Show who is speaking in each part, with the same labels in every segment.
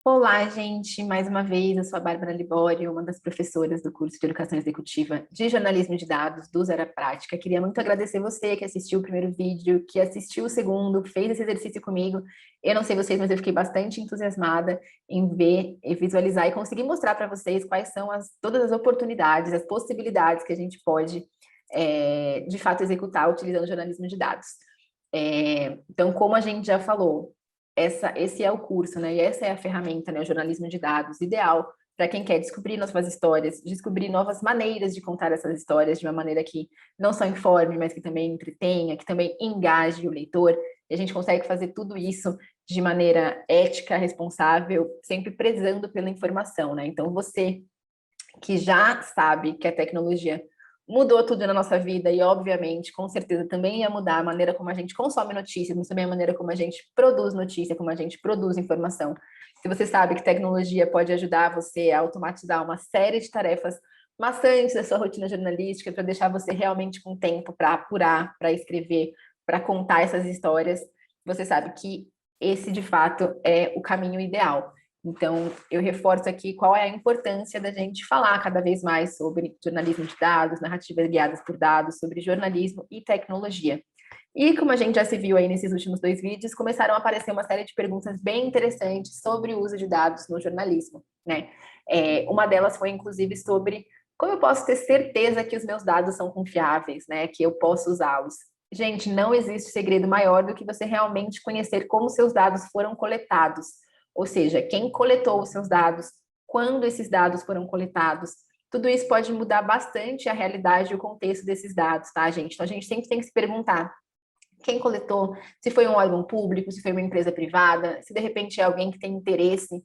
Speaker 1: Olá, gente! Mais uma vez, eu sou a Bárbara Libório, uma das professoras do curso de Educação Executiva de Jornalismo de Dados do Zero à Prática. Queria muito agradecer você que assistiu o primeiro vídeo, que assistiu o segundo, fez esse exercício comigo. Eu não sei vocês, mas eu fiquei bastante entusiasmada em ver, e visualizar e conseguir mostrar para vocês quais são todas as oportunidades, as possibilidades que a gente pode, de fato, executar utilizando o jornalismo de dados. Então, como a gente já falou, esse é o curso, né? E essa é a ferramenta, né? O jornalismo de dados, ideal para quem quer descobrir novas histórias, descobrir novas maneiras de contar essas histórias de uma maneira que não só informe, mas que também entretenha, que também engaje o leitor. E a gente consegue fazer tudo isso de maneira ética, responsável, sempre prezando pela informação, né? Então, você que já sabe que a tecnologia mudou tudo na nossa vida e, obviamente, com certeza também ia mudar a maneira como a gente consome notícias, mas também a maneira como a gente produz notícia, como a gente produz informação. Se você sabe que tecnologia pode ajudar você a automatizar uma série de tarefas maçantes da sua rotina jornalística, para deixar você realmente com tempo para apurar, para escrever, para contar essas histórias, você sabe que esse, de fato, é o caminho ideal. Então, eu reforço aqui qual é a importância da gente falar cada vez mais sobre jornalismo de dados, narrativas guiadas por dados, sobre jornalismo e tecnologia. E como a gente já se viu aí nesses últimos dois vídeos, começaram a aparecer uma série de perguntas bem interessantes sobre o uso de dados no jornalismo, né? Uma delas foi, inclusive, sobre como eu posso ter certeza que os meus dados são confiáveis, né? Que eu posso usá-los. Gente, não existe segredo maior do que você realmente conhecer como seus dados foram coletados. Ou seja, quem coletou os seus dados, quando esses dados foram coletados, tudo isso pode mudar bastante a realidade e o contexto desses dados, tá, gente? Então, a gente sempre tem que se perguntar quem coletou, se foi um órgão público, se foi uma empresa privada, se de repente é alguém que tem interesse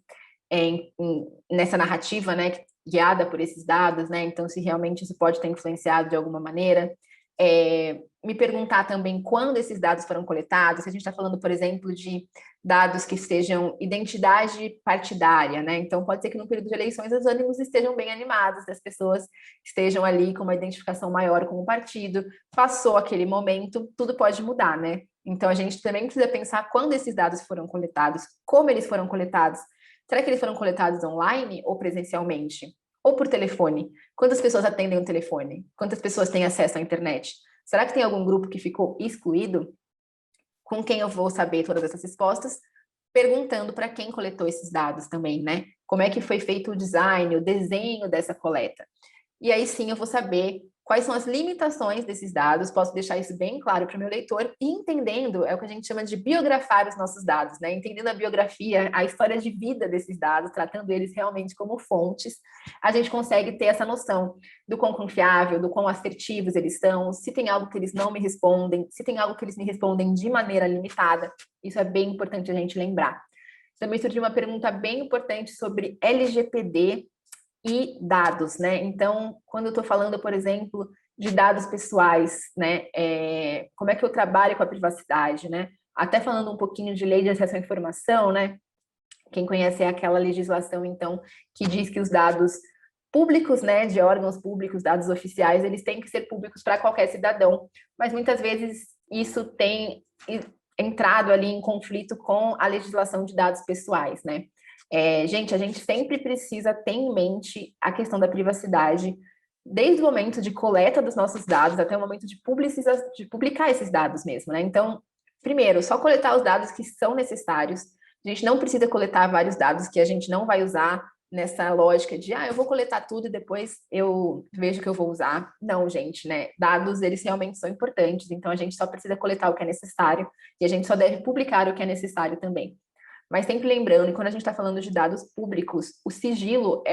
Speaker 1: nessa narrativa, né, guiada por esses dados, né? Então, se realmente isso pode ter influenciado de alguma maneira. Me perguntar também quando esses dados foram coletados, se a gente está falando, por exemplo, de dados que sejam identidade partidária, né? Então, pode ser que no período de eleições os ânimos estejam bem animados, as pessoas estejam ali com uma identificação maior com o partido, passou aquele momento, tudo pode mudar, né? Então, a gente também precisa pensar quando esses dados foram coletados, como eles foram coletados. Será que eles foram coletados online ou presencialmente? Ou por telefone? Quantas pessoas atendem o telefone? Quantas pessoas têm acesso à internet? Será que tem algum grupo que ficou excluído? Com quem eu vou saber todas essas respostas? Perguntando para quem coletou esses dados também, né? Como é que foi feito o design, o desenho dessa coleta? E aí sim eu vou saber quais são as limitações desses dados, posso deixar isso bem claro para o meu leitor, e entendendo, é o que a gente chama de biografar os nossos dados, né? Entendendo a biografia, a história de vida desses dados, tratando eles realmente como fontes, a gente consegue ter essa noção do quão confiável, do quão assertivos eles são, se tem algo que eles não me respondem, se tem algo que eles me respondem de maneira limitada, isso é bem importante a gente lembrar. Também surgiu uma pergunta bem importante sobre LGPD e dados, né? Então, quando eu estou falando, por exemplo, de dados pessoais, né? Como é que eu trabalho com a privacidade, né? Até falando um pouquinho de lei de acesso à informação, né? Quem conhece é aquela legislação, então, que diz que os dados públicos, né, de órgãos públicos, dados oficiais, eles têm que ser públicos para qualquer cidadão, mas muitas vezes isso tem entrado ali em conflito com a legislação de dados pessoais, né? Gente, a gente sempre precisa ter em mente a questão da privacidade, desde o momento de coleta dos nossos dados até o momento de publicar esses dados mesmo, né? Então, primeiro, só coletar os dados que são necessários. A gente não precisa coletar vários dados que a gente não vai usar nessa lógica de, eu vou coletar tudo e depois eu vejo que eu vou usar. Não, gente, né? Dados, eles realmente são importantes, então a gente só precisa coletar o que é necessário e a gente só deve publicar o que é necessário também. Mas sempre lembrando, quando a gente está falando de dados públicos, o sigilo,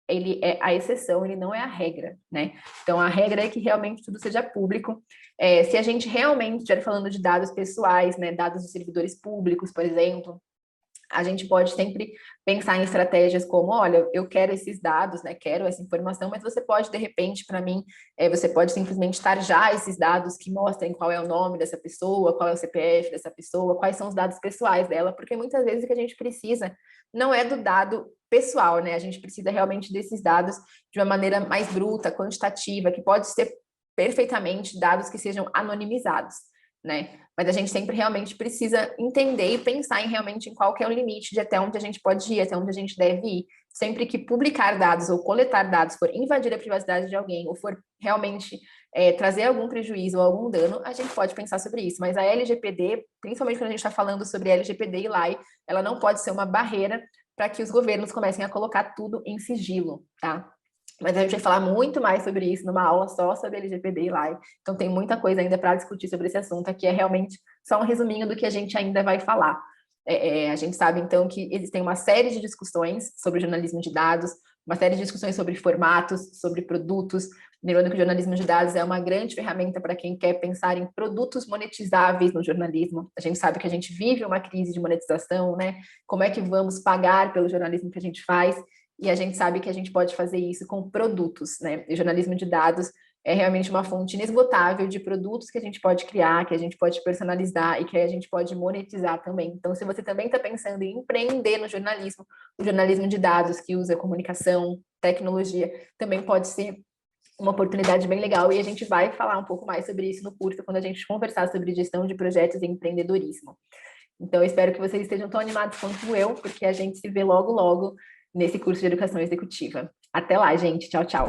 Speaker 1: ele é a exceção, ele não é a regra, né? Então, a regra é que realmente tudo seja público. Se a gente realmente estiver falando de dados pessoais, né, dados de servidores públicos, por exemplo, a gente pode sempre pensar em estratégias como, olha, eu quero esses dados, né, quero essa informação, mas você pode, de repente, para mim, você pode simplesmente tarjar esses dados que mostrem qual é o nome dessa pessoa, qual é o CPF dessa pessoa, quais são os dados pessoais dela, porque muitas vezes o que a gente precisa não é do dado pessoal, né, a gente precisa realmente desses dados de uma maneira mais bruta, quantitativa, que pode ser perfeitamente dados que sejam anonimizados. né? Mas a gente sempre realmente precisa entender e pensar realmente em qual que é o limite de até onde a gente pode ir, até onde a gente deve ir. Sempre que publicar dados ou coletar dados for invadir a privacidade de alguém ou for realmente trazer algum prejuízo ou algum dano, a gente pode pensar sobre isso. Mas a LGPD, principalmente quando a gente está falando sobre LGPD e lei, ela não pode ser uma barreira para que os governos comecem a colocar tudo em sigilo, tá? Mas a gente vai falar muito mais sobre isso numa aula só sobre LGPD e lei. Então tem muita coisa ainda para discutir sobre esse assunto. Aqui é realmente só um resuminho do que a gente ainda vai falar. A gente sabe, então, que existem uma série de discussões sobre jornalismo de dados, uma série de discussões sobre formatos, sobre produtos. Lembrando que o jornalismo de dados é uma grande ferramenta para quem quer pensar em produtos monetizáveis no jornalismo. A gente sabe que a gente vive uma crise de monetização, né? Como é que vamos pagar pelo jornalismo que a gente faz? E a gente sabe que a gente pode fazer isso com produtos, né? E o jornalismo de dados é realmente uma fonte inesgotável de produtos que a gente pode criar, que a gente pode personalizar e que a gente pode monetizar também. Então, se você também está pensando em empreender no jornalismo, o jornalismo de dados que usa comunicação, tecnologia, também pode ser uma oportunidade bem legal. E a gente vai falar um pouco mais sobre isso no curso, quando a gente conversar sobre gestão de projetos e empreendedorismo. Então, eu espero que vocês estejam tão animados quanto eu, porque a gente se vê logo, logo nesse curso de educação executiva. Até lá, gente. Tchau, tchau.